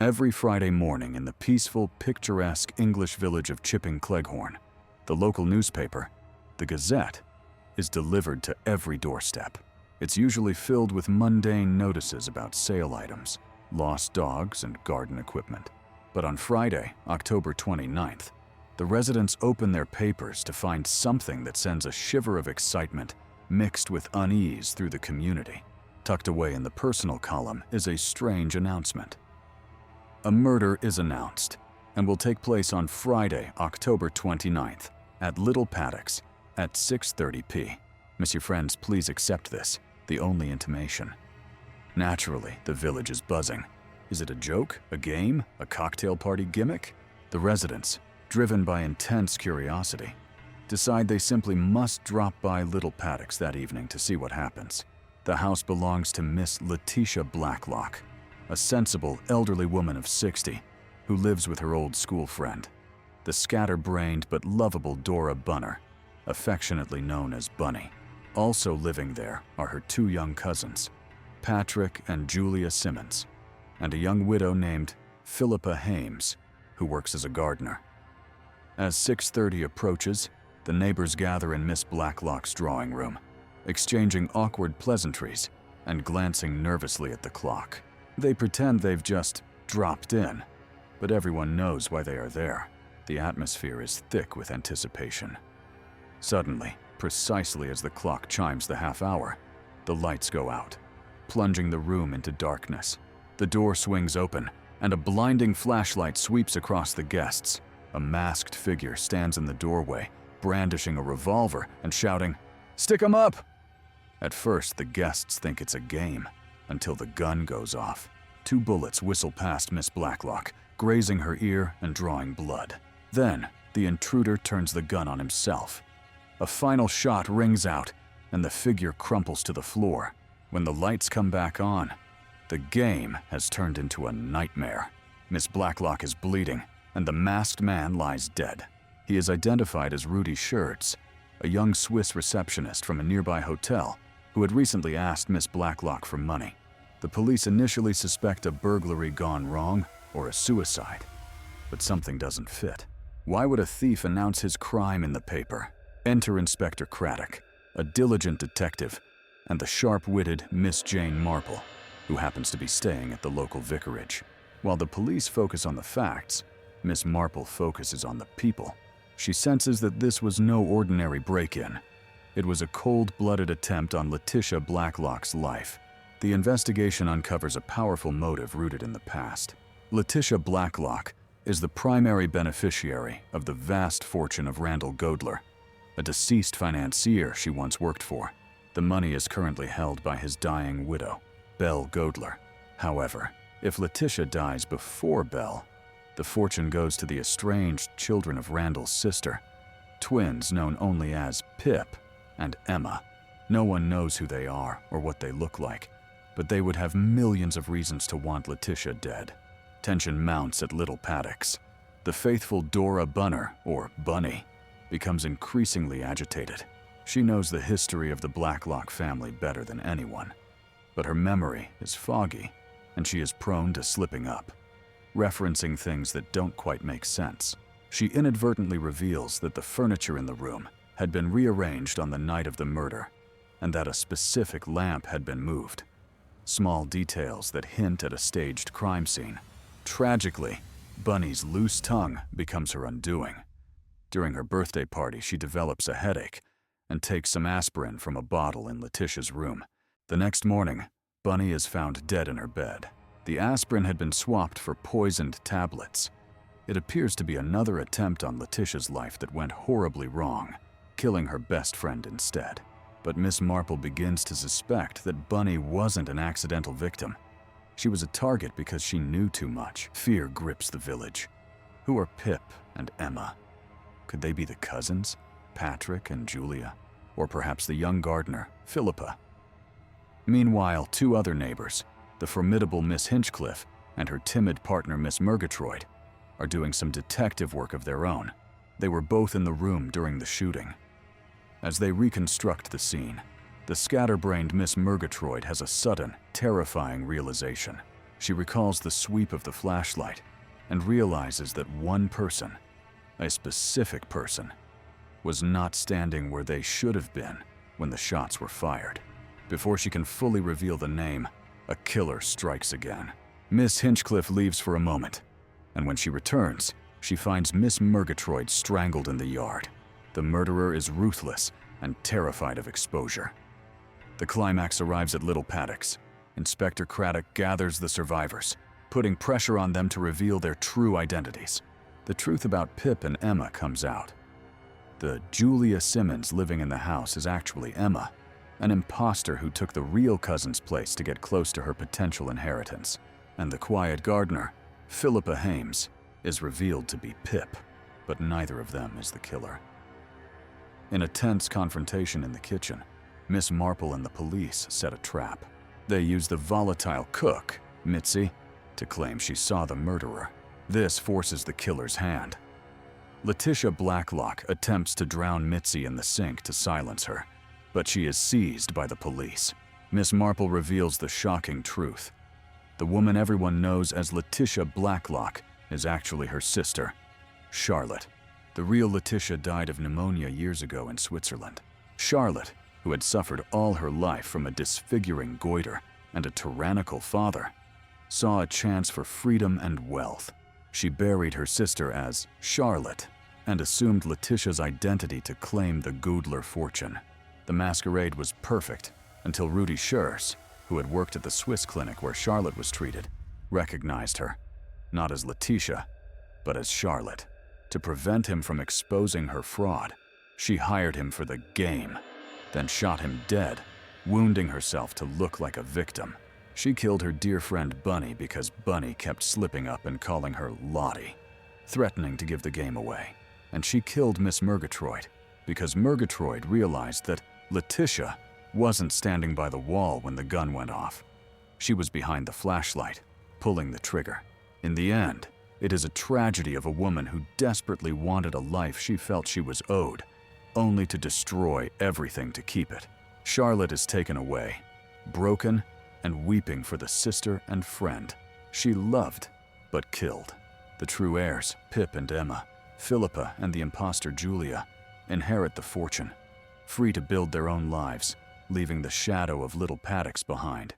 Every Friday morning in the peaceful, picturesque English village of Chipping Cleghorn, the local newspaper, the Gazette, is delivered to every doorstep. It's usually filled with mundane notices about sale items, lost dogs, and garden equipment. But on Friday, October 29th, the residents open their papers to find something that sends a shiver of excitement mixed with unease through the community. Tucked away in the personal column is a strange announcement. A murder is announced and will take place on Friday, October 29th at Little Paddocks at 6:30 p.m. Monsieur friends, please accept this, the only intimation. Naturally, the village is buzzing. Is it a joke, a game, a cocktail party gimmick? The residents, driven by intense curiosity, decide they simply must drop by Little Paddocks that evening to see what happens. The house belongs to Miss Letitia Blacklock, a sensible, elderly woman of 60 who lives with her old school friend, the scatterbrained but lovable Dora Bunner, affectionately known as Bunny. Also living there are her two young cousins, Patrick and Julia Simmons, and a young widow named Philippa Hames, who works as a gardener. As 6:30 approaches, the neighbors gather in Miss Blacklock's drawing room, exchanging awkward pleasantries and glancing nervously at the clock. They pretend they've just dropped in, but everyone knows why they are there. The atmosphere is thick with anticipation. Suddenly, precisely as the clock chimes the half hour, the lights go out, plunging the room into darkness. The door swings open, and a blinding flashlight sweeps across the guests. A masked figure stands in the doorway, brandishing a revolver and shouting, "Stick 'em up!" At first, the guests think it's a game, until the gun goes off. 2 bullets whistle past Miss Blacklock, grazing her ear and drawing blood. Then, the intruder turns the gun on himself. A final shot rings out, and the figure crumples to the floor. When the lights come back on, the game has turned into a nightmare. Miss Blacklock is bleeding, and the masked man lies dead. He is identified as Rudy Schertz, a young Swiss receptionist from a nearby hotel who had recently asked Miss Blacklock for money. The police initially suspect a burglary gone wrong or a suicide, but something doesn't fit. Why would a thief announce his crime in the paper? Enter Inspector Craddock, a diligent detective, and the sharp-witted Miss Jane Marple, who happens to be staying at the local vicarage. While the police focus on the facts, Miss Marple focuses on the people. She senses that this was no ordinary break-in. It was a cold-blooded attempt on Letitia Blacklock's life. The investigation uncovers a powerful motive rooted in the past. Letitia Blacklock is the primary beneficiary of the vast fortune of Randall Godler, a deceased financier she once worked for. The money is currently held by his dying widow, Belle Godler. However, if Letitia dies before Belle, the fortune goes to the estranged children of Randall's sister, twins known only as Pip and Emma. No one knows who they are or what they look like, but they would have millions of reasons to want Letitia dead. Tension mounts at Little Paddocks. The faithful Dora Bunner, or Bunny, becomes increasingly agitated. She knows the history of the Blacklock family better than anyone, but her memory is foggy, and she is prone to slipping up, referencing things that don't quite make sense. She inadvertently reveals that the furniture in the room had been rearranged on the night of the murder, and that a specific lamp had been moved. Small details that hint at a staged crime scene. Tragically, Bunny's loose tongue becomes her undoing. During her birthday party, she develops a headache and takes some aspirin from a bottle in Letitia's room. The next morning, Bunny is found dead in her bed. The aspirin had been swapped for poisoned tablets. It appears to be another attempt on Letitia's life that went horribly wrong, killing her best friend instead. But Miss Marple begins to suspect that Bunny wasn't an accidental victim. She was a target because she knew too much. Fear grips the village. Who are Pip and Emma? Could they be the cousins, Patrick and Julia? Or perhaps the young gardener, Philippa? Meanwhile, 2 other neighbors, the formidable Miss Hinchcliffe and her timid partner Miss Murgatroyd, are doing some detective work of their own. They were both in the room during the shooting. As they reconstruct the scene, the scatterbrained Miss Murgatroyd has a sudden, terrifying realization. She recalls the sweep of the flashlight and realizes that one person, a specific person, was not standing where they should have been when the shots were fired. Before she can fully reveal the name, a killer strikes again. Miss Hinchcliffe leaves for a moment, and when she returns, she finds Miss Murgatroyd strangled in the yard. The murderer is ruthless and terrified of exposure. The climax arrives at Little Paddocks. Inspector Craddock gathers the survivors, putting pressure on them to reveal their true identities. The truth about Pip and Emma comes out. The Julia Simmons living in the house is actually Emma, an imposter who took the real cousin's place to get close to her potential inheritance. And the quiet gardener, Philippa Hames, is revealed to be Pip, but neither of them is the killer. In a tense confrontation in the kitchen, Miss Marple and the police set a trap. They use the volatile cook, Mitzi, to claim she saw the murderer. This forces the killer's hand. Letitia Blacklock attempts to drown Mitzi in the sink to silence her, but she is seized by the police. Miss Marple reveals the shocking truth. The woman everyone knows as Letitia Blacklock is actually her sister, Charlotte. The real Letitia died of pneumonia years ago in Switzerland. Charlotte, who had suffered all her life from a disfiguring goiter and a tyrannical father, saw a chance for freedom and wealth. She buried her sister as Charlotte and assumed Letitia's identity to claim the Goodler fortune. The masquerade was perfect until Rudy Schurz, who had worked at the Swiss clinic where Charlotte was treated, recognized her, not as Letitia, but as Charlotte. To prevent him from exposing her fraud, she hired him for the game, then shot him dead, wounding herself to look like a victim. She killed her dear friend Bunny because Bunny kept slipping up and calling her Lottie, threatening to give the game away. And she killed Miss Murgatroyd because Murgatroyd realized that Letitia wasn't standing by the wall when the gun went off. She was behind the flashlight, pulling the trigger. In the end, it is a tragedy of a woman who desperately wanted a life she felt she was owed, only to destroy everything to keep it. Charlotte is taken away, broken and weeping for the sister and friend she loved but killed. The true heirs, Pip and Emma, Philippa and the imposter Julia, inherit the fortune, free to build their own lives, leaving the shadow of Little Paddocks behind.